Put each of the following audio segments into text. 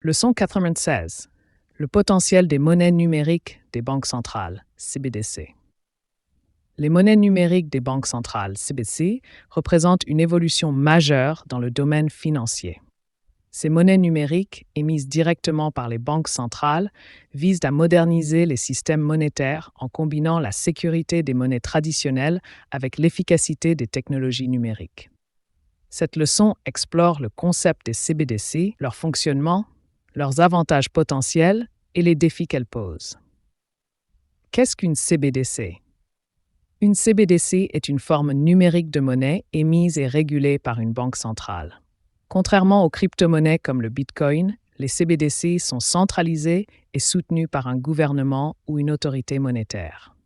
Leçon 96. Le potentiel des monnaies numériques des banques centrales, CBDC. Les monnaies numériques des banques centrales, CBDC, représentent une évolution majeure dans le domaine financier. Ces monnaies numériques, émises directement par les banques centrales, visent à moderniser les systèmes monétaires en combinant la sécurité des monnaies traditionnelles avec l'efficacité des technologies numériques. Cette leçon explore le concept des CBDC, leur fonctionnement, leurs avantages potentiels et les défis qu'elles posent. Qu'est-ce qu'une CBDC? Une CBDC est une forme numérique de monnaie émise et régulée par une banque centrale. Contrairement aux crypto-monnaies comme le Bitcoin, les CBDC sont centralisées et soutenues par un gouvernement ou une autorité monétaire.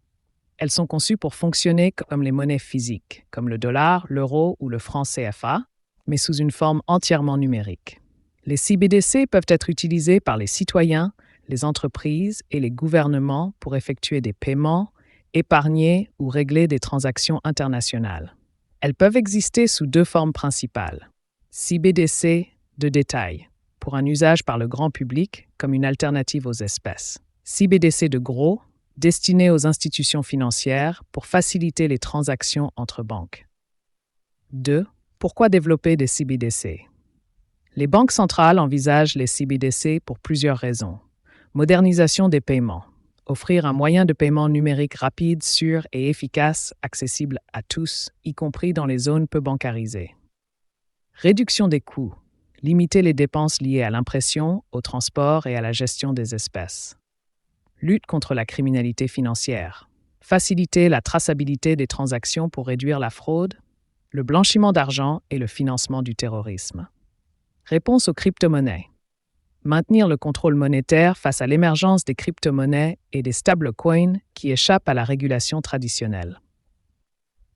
Elles sont conçues pour fonctionner comme les monnaies physiques, comme le dollar, l'euro ou le franc CFA, mais sous une forme entièrement numérique. Les CBDC peuvent être utilisées par les citoyens, les entreprises et les gouvernements pour effectuer des paiements, épargner ou régler des transactions internationales. Elles peuvent exister sous deux formes principales. CBDC de détail, pour un usage par le grand public comme une alternative aux espèces. CBDC de gros, destiné aux institutions financières pour faciliter les transactions entre banques. 2. Pourquoi développer des CBDC? Les banques centrales envisagent les CBDC pour plusieurs raisons. Modernisation des paiements. Offrir un moyen de paiement numérique rapide, sûr et efficace, accessible à tous, y compris dans les zones peu bancarisées. Réduction des coûts. Limiter les dépenses liées à l'impression, au transport et à la gestion des espèces. Lutte contre la criminalité financière. Faciliter la traçabilité des transactions pour réduire la fraude, le blanchiment d'argent et le financement du terrorisme. Réponse aux crypto-monnaies. Maintenir le contrôle monétaire face à l'émergence des crypto-monnaies et des stablecoins qui échappent à la régulation traditionnelle.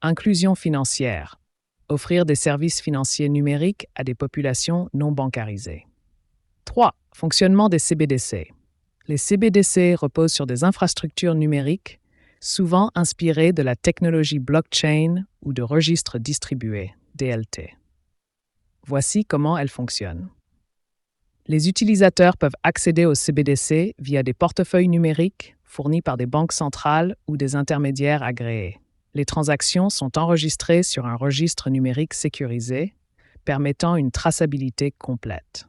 Inclusion financière. Offrir des services financiers numériques à des populations non bancarisées. 3. Fonctionnement des CBDC. Les CBDC reposent sur des infrastructures numériques, souvent inspirées de la technologie blockchain ou de registres distribués, DLT. Voici comment elles fonctionnent. Les utilisateurs peuvent accéder aux CBDC via des portefeuilles numériques fournis par des banques centrales ou des intermédiaires agréés. Les transactions sont enregistrées sur un registre numérique sécurisé, permettant une traçabilité complète.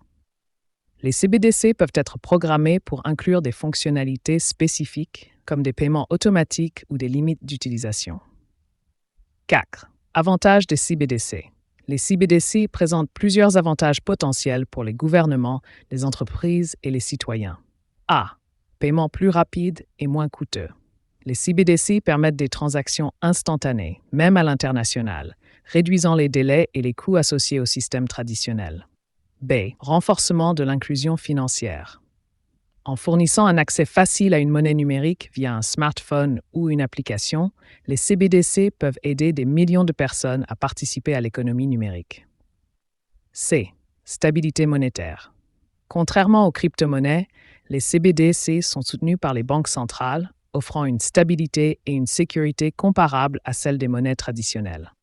Les CBDC peuvent être programmés pour inclure des fonctionnalités spécifiques, comme des paiements automatiques ou des limites d'utilisation. 4. Avantages des CBDC. Les CBDC présentent plusieurs avantages potentiels pour les gouvernements, les entreprises et les citoyens. A. Paiement plus rapide et moins coûteux. Les CBDC permettent des transactions instantanées, même à l'international, réduisant les délais et les coûts associés au système traditionnel. B. Renforcement de l'inclusion financière. En fournissant un accès facile à une monnaie numérique via un smartphone ou une application, les CBDC peuvent aider des millions de personnes à participer à l'économie numérique. C. Stabilité monétaire. Contrairement aux crypto-monnaies, les CBDC sont soutenus par les banques centrales, offrant une stabilité et une sécurité comparables à celles des monnaies traditionnelles.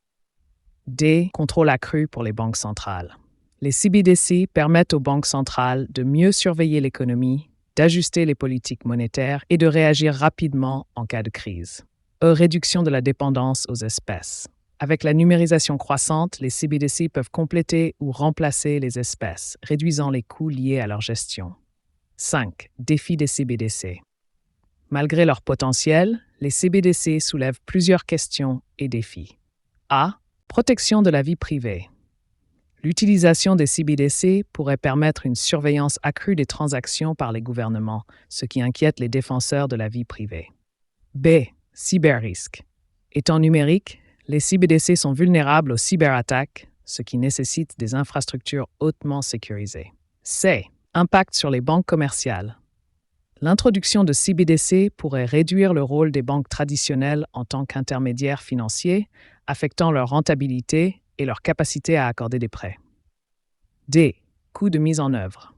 D. Contrôle accru pour les banques centrales. Les CBDC permettent aux banques centrales de mieux surveiller l'économie, d'ajuster les politiques monétaires et de réagir rapidement en cas de crise. E. Réduction de la dépendance aux espèces. Avec la numérisation croissante, les CBDC peuvent compléter ou remplacer les espèces, réduisant les coûts liés à leur gestion. 5. Défis des CBDC. Malgré leur potentiel, les CBDC soulèvent plusieurs questions et défis. A. Protection de la vie privée. L'utilisation des CBDC pourrait permettre une surveillance accrue des transactions par les gouvernements, ce qui inquiète les défenseurs de la vie privée. B. Cyberrisque. Étant numériques, les CBDC sont vulnérables aux cyberattaques, ce qui nécessite des infrastructures hautement sécurisées. C. Impact sur les banques commerciales. L'introduction de CBDC pourrait réduire le rôle des banques traditionnelles en tant qu'intermédiaires financiers, affectant leur rentabilité et leur capacité à accorder des prêts. D. Coût de mise en œuvre.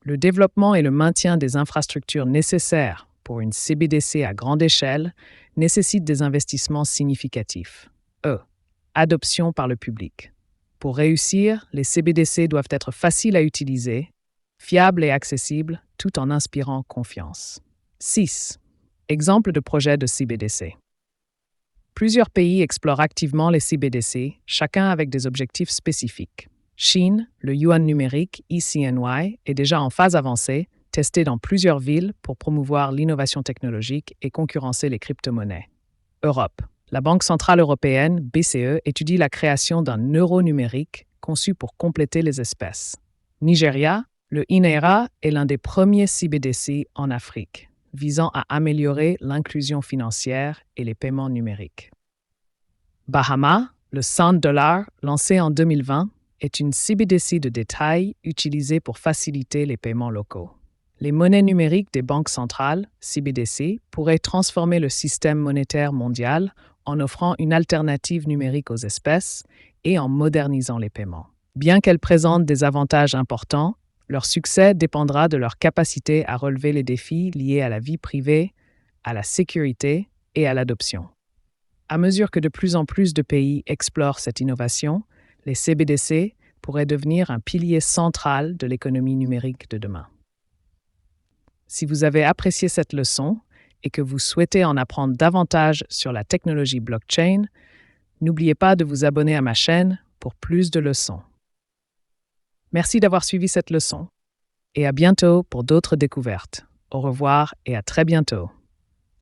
Le développement et le maintien des infrastructures nécessaires pour une CBDC à grande échelle nécessitent des investissements significatifs. E. Adoption par le public. Pour réussir, les CBDC doivent être faciles à utiliser, fiable et accessible, tout en inspirant confiance. 6. Exemple de projet de CBDC. Plusieurs pays explorent activement les CBDC, chacun avec des objectifs spécifiques. Chine, le yuan numérique ECNY est déjà en phase avancée, testé dans plusieurs villes pour promouvoir l'innovation technologique et concurrencer les crypto-monnaies. Europe. La Banque centrale européenne, BCE, étudie la création d'un euro numérique conçu pour compléter les espèces. Nigeria, le INERA est l'un des premiers CBDC en Afrique, visant à améliorer l'inclusion financière et les paiements numériques. Bahamas, le $100 lancé en 2020, est une CBDC de détail utilisée pour faciliter les paiements locaux. Les monnaies numériques des banques centrales, CBDC, pourraient transformer le système monétaire mondial en offrant une alternative numérique aux espèces et en modernisant les paiements. Bien qu'elles présentent des avantages importants, leur succès dépendra de leur capacité à relever les défis liés à la vie privée, à la sécurité et à l'adoption. À mesure que de plus en plus de pays explorent cette innovation, les CBDC pourraient devenir un pilier central de l'économie numérique de demain. Si vous avez apprécié cette leçon et que vous souhaitez en apprendre davantage sur la technologie blockchain, n'oubliez pas de vous abonner à ma chaîne pour plus de leçons. Merci d'avoir suivi cette leçon et à bientôt pour d'autres découvertes. Au revoir et à très bientôt.